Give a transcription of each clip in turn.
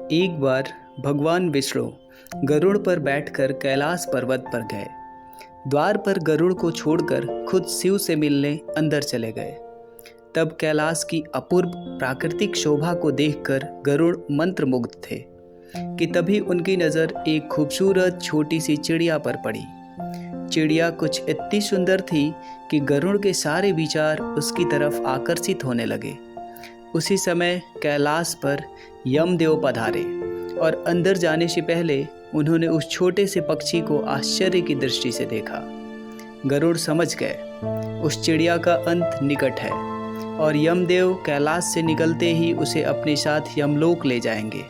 एक बार भगवान विष्णु गरुड़ पर बैठकर कैलाश पर्वत पर गए। द्वार पर गरुड़ को छोड़कर खुद शिव से मिलने अंदर चले गए। तब कैलाश की अपूर्व प्राकृतिक शोभा को देखकर गरुड़ मंत्रमुग्ध थे कि तभी उनकी नज़र एक खूबसूरत छोटी सी चिड़िया पर पड़ी। चिड़िया कुछ इतनी सुंदर थी कि गरुड़ के सारे विचार उसकी तरफ आकर्षित होने लगे। उसी समय कैलाश पर यमदेव पधारे और अंदर जाने से पहले उन्होंने उस छोटे से पक्षी को आश्चर्य की दृष्टि से देखा। गरुड़ समझ गए उस चिड़िया का अंत निकट है और यमदेव कैलाश से निकलते ही उसे अपने साथ यमलोक ले जाएंगे।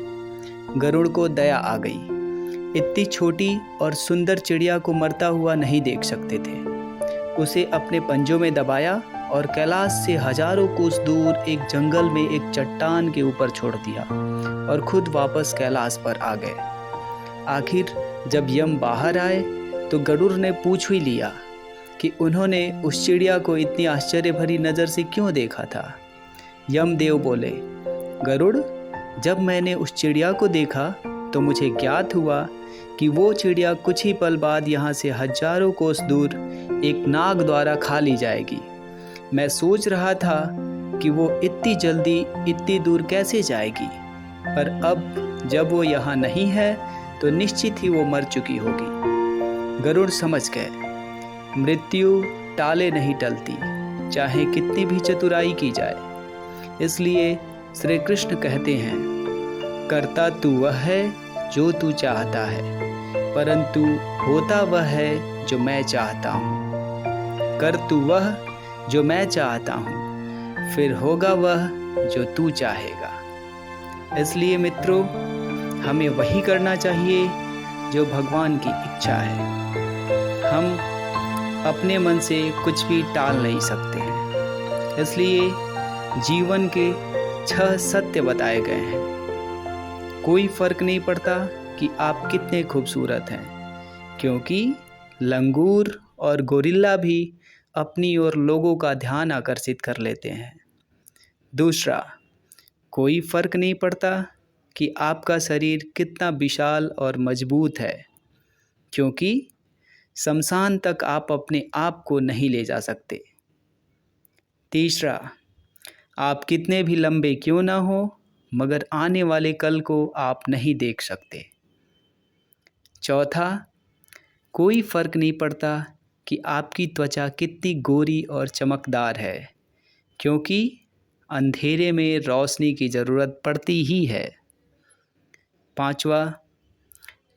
गरुड़ को दया आ गई। इतनी छोटी और सुंदर चिड़िया को मरता हुआ नहीं देख सकते थे। उसे अपने पंजों में दबाया और कैलाश से हजारों कोस दूर एक जंगल में एक चट्टान के ऊपर छोड़ दिया और खुद वापस कैलाश पर आ गए। आखिर जब यम बाहर आए तो गरुड़ ने पूछ ही लिया कि उन्होंने उस चिड़िया को इतनी आश्चर्य भरी नज़र से क्यों देखा था। यमदेव बोले, गरुड़, जब मैंने उस चिड़िया को देखा तो मुझे ज्ञात हुआ कि वो चिड़िया कुछ ही पल बाद यहाँ से हजारों कोस दूर एक नाग द्वारा खा ली जाएगी। मैं सोच रहा था कि वो इतनी जल्दी इतनी दूर कैसे जाएगी, पर अब जब वो यहाँ नहीं है तो निश्चित ही वो मर चुकी होगी। गरुड़ समझ गए मृत्यु टाले नहीं टलती, चाहे कितनी भी चतुराई की जाए। इसलिए श्री कृष्ण कहते हैं, करता तू वह है जो तू चाहता है, परंतु होता वह है जो मैं चाहता हूँ। कर तू वह जो मैं चाहता हूँ, फिर होगा वह जो तू चाहेगा। इसलिए मित्रों, हमें वही करना चाहिए जो भगवान की इच्छा है। हम अपने मन से कुछ भी टाल नहीं सकते हैं। इसलिए जीवन के 6 सत्य बताए गए हैं। कोई फर्क नहीं पड़ता कि आप कितने खूबसूरत हैं, क्योंकि लंगूर और गोरिल्ला भी अपनी ओर लोगों का ध्यान आकर्षित कर लेते हैं। दूसरा, कोई फर्क नहीं पड़ता कि आपका शरीर कितना विशाल और मजबूत है, क्योंकि शमशान तक आप अपने आप को नहीं ले जा सकते। तीसरा, आप कितने भी लंबे क्यों ना हो, मगर आने वाले कल को आप नहीं देख सकते। चौथा, कोई फ़र्क नहीं पड़ता कि आपकी त्वचा कितनी गोरी और चमकदार है, क्योंकि अंधेरे में रोशनी की ज़रूरत पड़ती ही है। पांचवा,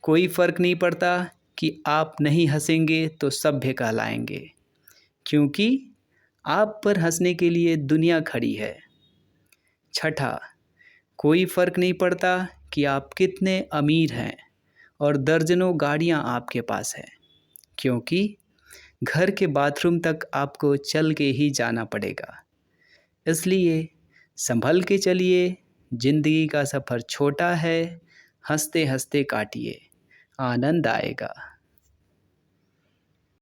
कोई फ़र्क नहीं पड़ता कि आप नहीं हंसेंगे तो सभ्य कहलाएंगे, क्योंकि आप पर हंसने के लिए दुनिया खड़ी है। छठा, कोई फ़र्क नहीं पड़ता कि आप कितने अमीर हैं और दर्जनों गाड़ियां आपके पास हैं, क्योंकि घर के बाथरूम तक आपको चल के ही जाना पड़ेगा। इसलिए संभल के चलिए, ज़िंदगी का सफ़र छोटा है, हंसते हंसते काटिए, आनंद आएगा।